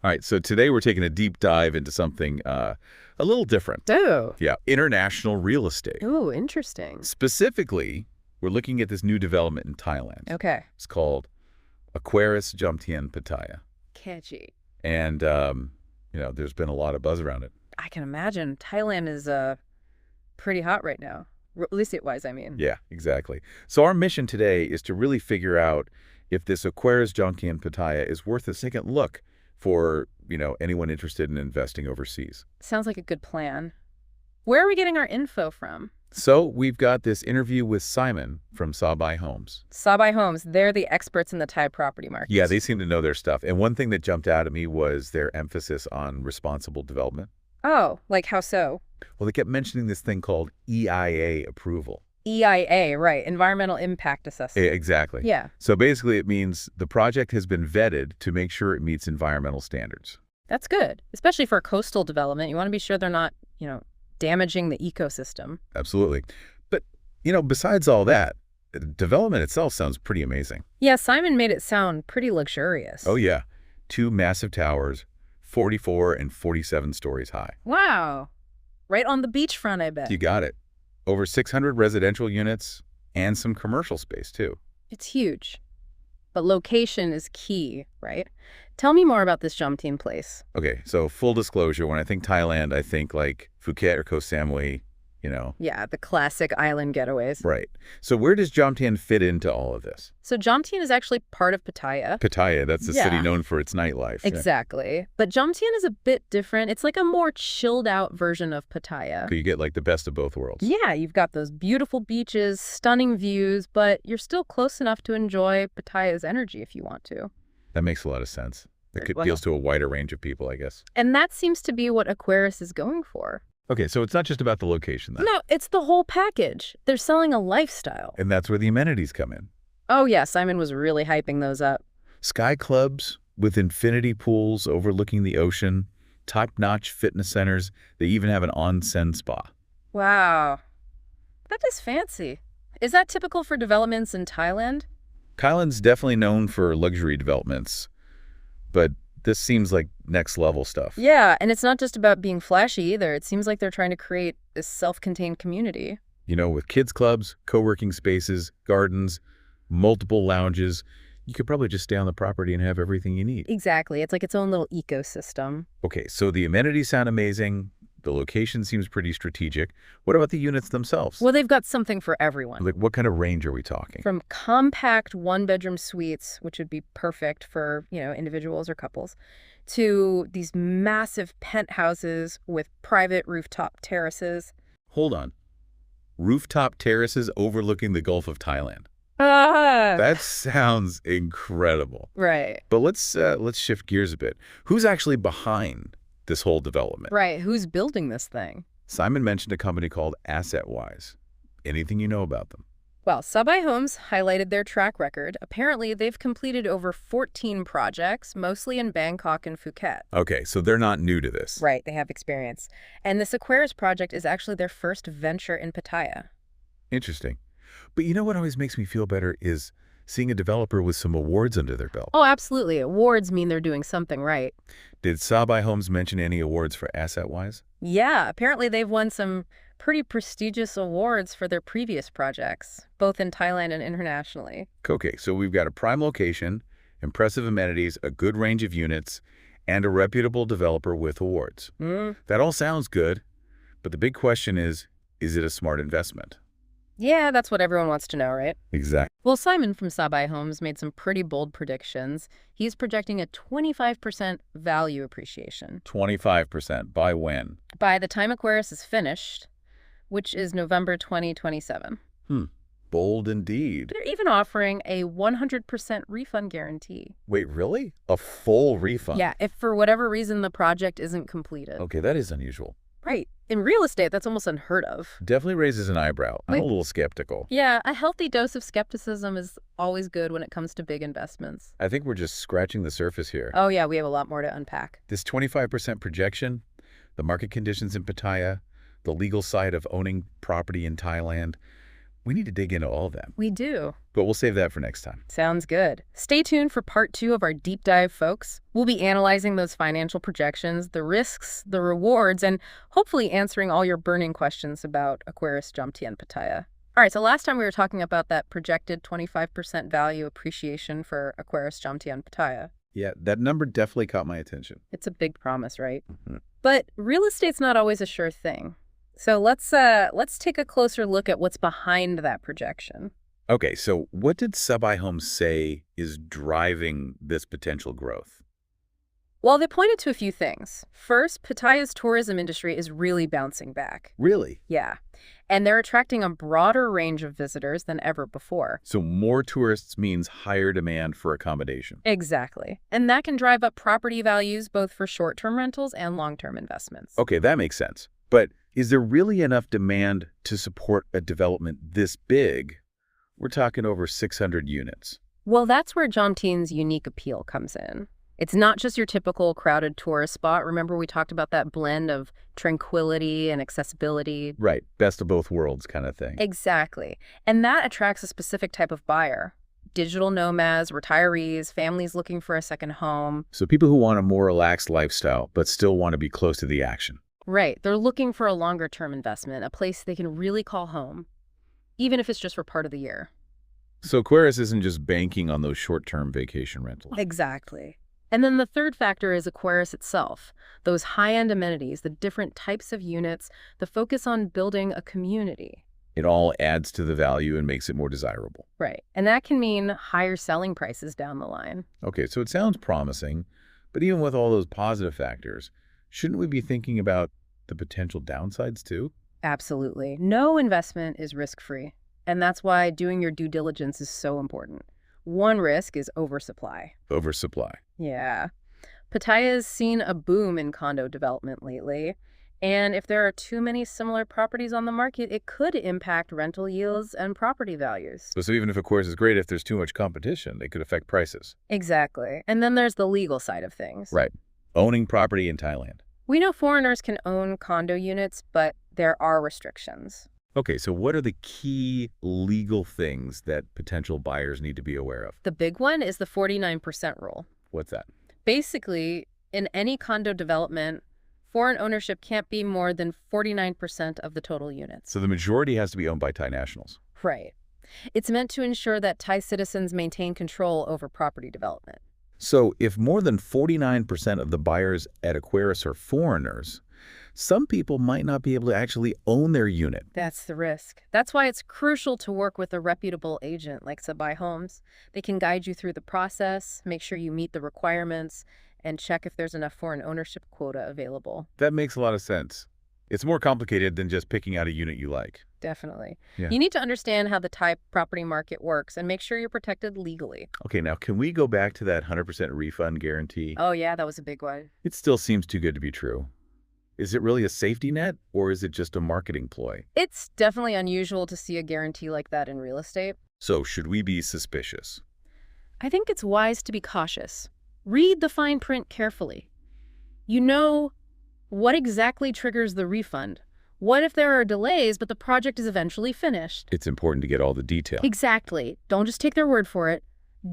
All right, so today we're taking a deep dive into something a little different. Oh. Yeah, international real estate. Ooh, interesting. Specifically, we're looking at this new development in Thailand. Okay. It's called Aquarous Jomtien Pattaya. Catchy. And, there's been a lot of buzz around it. I can imagine. Thailand is pretty hot right now. Real estate-wise, I mean. Yeah, exactly. So our mission today is to really figure out if this Aquarous Jomtien Pattaya is worth a second look for, anyone interested in investing overseas. Sounds like a good plan. Where are we getting our info from? So we've got this interview with Simon from Sabai Homes. Sabai Homes, they're the experts in the Thai property market. Yeah, they seem to know their stuff. And one thing that jumped out at me was their emphasis on responsible development. Oh, like how so? Well, they kept mentioning this thing called EIA approval. EIA, right. Environmental Impact Assessment. Exactly. Yeah. So basically it means the project has been vetted to make sure it meets environmental standards. That's good, especially for coastal development. You want to be sure they're not, damaging the ecosystem. Absolutely. But, besides all that, the development itself sounds pretty amazing. Yeah, Simon made it sound pretty luxurious. Oh, yeah. 2 massive towers, 44 and 47 stories high. Wow. Right on the beachfront, I bet. You got it. Over 600 residential units and some commercial space, too. It's huge. But location is key, right? Tell me more about this Jomtien place. Okay, so full disclosure, when I think Thailand, I think like Phuket or Koh Samui, Yeah, the classic island getaways. Right. So where does Jomtien fit into all of this? So Jomtien is actually part of Pattaya. Pattaya, that's the city Yeah. known for its nightlife. Exactly. But Jomtien is a bit different. It's like a more chilled out version of Pattaya. You get like the best of both worlds. Yeah, you've got those beautiful beaches, stunning views, but you're still close enough to enjoy Pattaya's energy if you want to. That makes a lot of sense. Very It well. appeals to a wider range of people, I guess. And that seems to be what Aquarous is going for. Okay, so it's not just about the location then. No, it's the whole package. They're selling a lifestyle. And that's where the amenities come in. Oh yeah, Simon was really hyping those up. Sky clubs with infinity pools overlooking the ocean, top-notch fitness centers. They even have an onsen spa. Wow. That is fancy. Is that typical for developments in Thailand? Thailand's definitely known for luxury developments, but this seems like next-level stuff. Yeah, and it's not just about being flashy either. It seems like they're trying to create this self-contained community. With kids clubs, co-working spaces, gardens, multiple lounges, you could probably just stay on the property and have everything you need. Exactly. It's like its own little ecosystem. Okay, so the amenities sound amazing. The location seems pretty strategic. What about the units themselves? Well, they've got something for everyone. Like, what kind of range are we talking? From compact one-bedroom suites, which would be perfect for, individuals or couples, to these massive penthouses with private rooftop terraces. Hold on. Rooftop terraces overlooking the Gulf of Thailand. Ah! That sounds incredible. Right. But let's shift gears a bit. Who's actually behind this whole development? Right. Who's building this thing? Simon mentioned a company called AssetWise. Anything you know about them? Well, Sabai Homes highlighted their track record. Apparently, they've completed over 14 projects, mostly in Bangkok and Phuket. Okay, so they're not new to this. Right, they have experience. And this Aquarous project is actually their first venture in Pattaya. Interesting. But what always makes me feel better is seeing a developer with some awards under their belt. Oh, absolutely. Awards mean they're doing something right. Did Sabai Homes mention any awards for AssetWise? Yeah, apparently they've won some pretty prestigious awards for their previous projects, both in Thailand and internationally. Okay, so we've got a prime location, impressive amenities, a good range of units, and a reputable developer with awards. That all sounds good, but the big question is it a smart investment? Yeah, that's what everyone wants to know, right? Exactly. Well, Simon from Sabai Homes made some pretty bold predictions. He's projecting a 25% value appreciation. 25%. By when? By the time Aquarous is finished, which is November 2027. Bold indeed. They're even offering a 100% refund guarantee. Wait, really? A full refund? Yeah, if for whatever reason the project isn't completed. Okay, that is unusual. Right. In real estate, that's almost unheard of. Definitely raises an eyebrow. I'm a little skeptical. Yeah, a healthy dose of skepticism is always good when it comes to big investments. I think we're just scratching the surface here. Oh yeah, we have a lot more to unpack. This 25% projection, the market conditions in Pattaya, the legal side of owning property in Thailand, We need to dig into all of that, We do. but we'll save that for next time. Sounds good. Stay tuned for part 2 of our deep dive, folks. We'll be analyzing those financial projections, the risks, the rewards, and hopefully answering all your burning questions about Aquarous Jomtien Pattaya. All right, so last time we were talking about that projected 25% value appreciation for Aquarous Jomtien Pattaya. Yeah, that number definitely caught my attention. It's a big promise, right? Mhm. But real estate's not always a sure thing. So let's take a closer look at what's behind that projection. Okay, so what did Sub-I Homes say is driving this potential growth? Well, they pointed to a few things. First, Pattaya's tourism industry is really bouncing back. Really? Yeah. And they're attracting a broader range of visitors than ever before. So more tourists means higher demand for accommodation. Exactly. And that can drive up property values both for short-term rentals and long-term investments. Okay, that makes sense. But is there really enough demand to support a development this big? We're talking over 600 units. Well, that's where Jomtien's unique appeal comes in. It's not just your typical crowded tourist spot. Remember we talked about that blend of tranquility and accessibility? Right, best of both worlds kind of thing. Exactly. And that attracts a specific type of buyer. Digital nomads, retirees, families looking for a second home. So people who want a more relaxed lifestyle but still want to be close to the action. Right. They're looking for a longer-term investment, a place they can really call home, even if it's just for part of the year. So Aquarous isn't just banking on those short-term vacation rentals. Exactly. And then the third factor is Aquarous itself, those high-end amenities, the different types of units, the focus on building a community. It all adds to the value and makes it more desirable. Right. And that can mean higher selling prices down the line. Okay, so it sounds promising, but even with all those positive factors, shouldn't we be thinking about the potential downsides too? Absolutely. No investment is risk-free. And that's why doing your due diligence is so important. One risk is oversupply. Oversupply. Yeah. Pattaya's seen a boom in condo development lately. And if there are too many similar properties on the market, it could impact rental yields and property values. So even if Aquarous is great, if there's too much competition, it could affect prices. Exactly. And then there's the legal side of things. Right. Owning property in Thailand. We know foreigners can own condo units, but there are restrictions. Okay, so what are the key legal things that potential buyers need to be aware of? The big one is the 49% rule. What's that? Basically, in any condo development, foreign ownership can't be more than 49% of the total units. So the majority has to be owned by Thai nationals. Right. It's meant to ensure that Thai citizens maintain control over property development. So if more than 49% of the buyers at Aquarous are foreigners, some people might not be able to actually own their unit. That's the risk. That's why it's crucial to work with a reputable agent like Sub-I Homes. They can guide you through the process, make sure you meet the requirements, and check if there's enough foreign ownership quota available. That makes a lot of sense. It's more complicated than just picking out a unit you like. Definitely. Yeah. You need to understand how the Thai property market works and make sure you're protected legally. Okay, now can we go back to that 100% refund guarantee? Oh, yeah, that was a big one. It still seems too good to be true. Is it really a safety net, or is it just a marketing ploy? It's definitely unusual to see a guarantee like that in real estate. So should we be suspicious? I think it's wise to be cautious. Read the fine print carefully. You know, what exactly triggers the refund? What if there are delays, but the project is eventually finished? It's important to get all the detail. Exactly. Don't just take their word for it.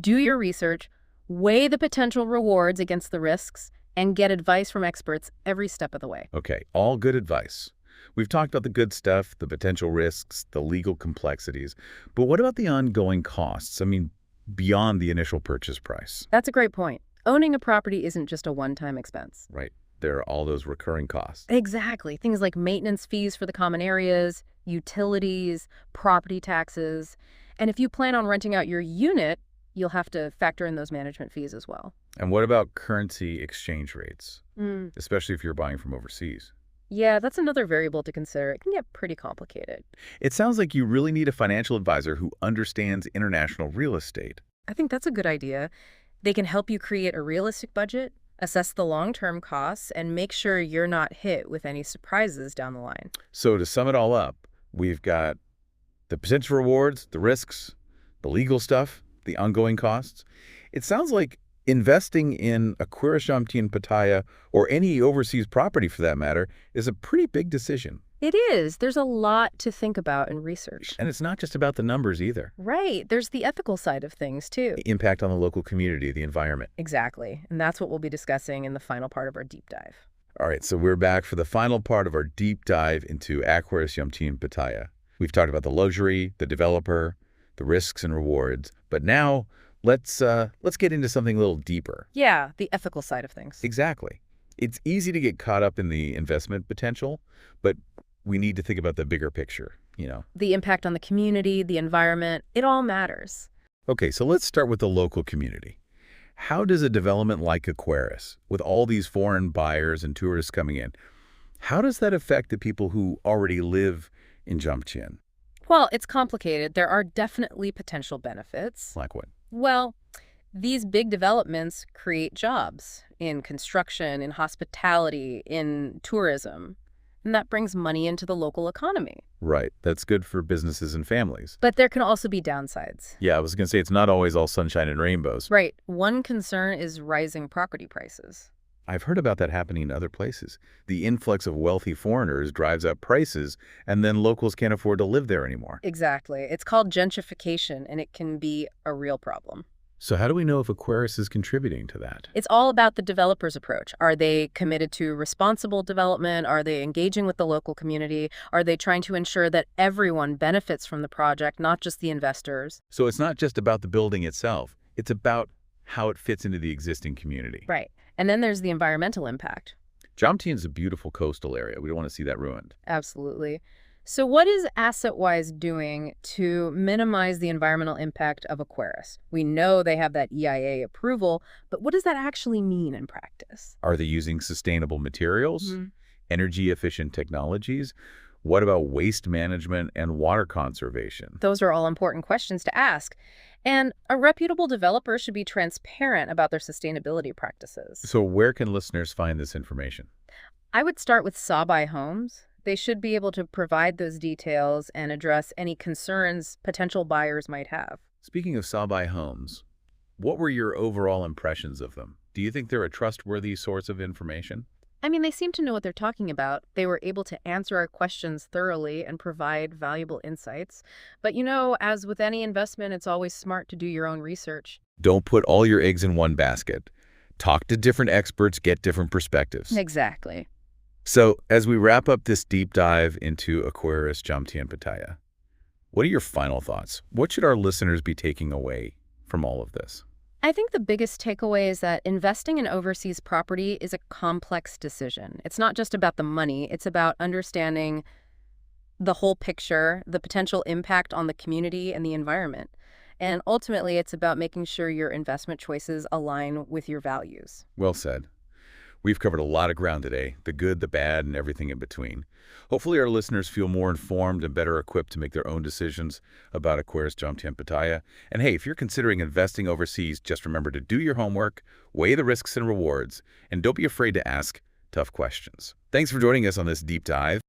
Do your research, weigh the potential rewards against the risks, and get advice from experts every step of the way. Okay, all good advice. We've talked about the good stuff, the potential risks, the legal complexities, but what about the ongoing costs? I mean, beyond the initial purchase price. That's a great point. Owning a property isn't just a one-time expense. Right. There are all those recurring costs. Exactly. Things like maintenance fees for the common areas, utilities, property taxes. And if you plan on renting out your unit, you'll have to factor in those management fees as well. And what about currency exchange rates, especially if you're buying from overseas? Yeah, that's another variable to consider. It can get pretty complicated. It sounds like you really need a financial advisor who understands international real estate. I think that's a good idea. They can help you create a realistic budget, assess the long-term costs, and make sure you're not hit with any surprises down the line. So to sum it all up, we've got the potential rewards, the risks, the legal stuff, the ongoing costs. It sounds like Investing in Aquarous Jomtien Pattaya, or any overseas property for that matter, is a pretty big decision. It is. There's a lot to think about and research. And it's not just about the numbers either. Right. There's the ethical side of things, too. The impact on the local community, the environment. Exactly. And that's what we'll be discussing in the final part of our deep dive. All right, so we're back for the final part of our deep dive into Aquarous Jomtien Pattaya. We've talked about the luxury, the developer, the risks and rewards, but now let's get into something a little deeper. Yeah, the ethical side of things. Exactly. It's easy to get caught up in the investment potential, but we need to think about the bigger picture, The impact on the community, the environment, it all matters. Okay, so let's start with the local community. How does a development like Aquarous, with all these foreign buyers and tourists coming in, how does that affect the people who already live in Jomtien? Well, it's complicated. There are definitely potential benefits. Like what? Well, these big developments create jobs in construction, in hospitality, in tourism. And that brings money into the local economy. Right. That's good for businesses and families. But there can also be downsides. Yeah, I was going to say it's not always all sunshine and rainbows. Right. One concern is rising property prices. I've heard about that happening in other places. The influx of wealthy foreigners drives up prices, and then locals can't afford to live there anymore. Exactly. It's called gentrification, and it can be a real problem. So how do we know if Aquarous is contributing to that? It's all about the developer's approach. Are they committed to responsible development? Are they engaging with the local community? Are they trying to ensure that everyone benefits from the project, not just the investors? So it's not just about the building itself. It's about how it fits into the existing community. Right. And then there's the environmental impact. Jomtien is a beautiful coastal area. We don't want to see that ruined. Absolutely. So what is AssetWise doing to minimize the environmental impact of Aquarous? We know they have that EIA approval, but what does that actually mean in practice? Are they using sustainable materials, energy-efficient technologies? What about waste management and water conservation? Those are all important questions to ask. And a reputable developer should be transparent about their sustainability practices. So where can listeners find this information? I would start with Sabai Homes. They should be able to provide those details and address any concerns potential buyers might have. Speaking of Sabai Homes, what were your overall impressions of them? Do you think they're a trustworthy source of information? I mean, they seem to know what they're talking about. They were able to answer our questions thoroughly and provide valuable insights. But as with any investment, it's always smart to do your own research. Don't put all your eggs in one basket. Talk to different experts, get different perspectives. Exactly. So, as we wrap up this deep dive into Aquarous Jomtien Pattaya, what are your final thoughts? What should our listeners be taking away from all of this? I think the biggest takeaway is that investing in overseas property is a complex decision. It's not just about the money. It's about understanding the whole picture, the potential impact on the community and the environment. And ultimately, it's about making sure your investment choices align with your values. Well said. We've covered a lot of ground today, the good, the bad, and everything in between. Hopefully our listeners feel more informed and better equipped to make their own decisions about Aquarous Jomtien Pattaya. And hey, if you're considering investing overseas, just remember to do your homework, weigh the risks and rewards, and don't be afraid to ask tough questions. Thanks for joining us on this deep dive.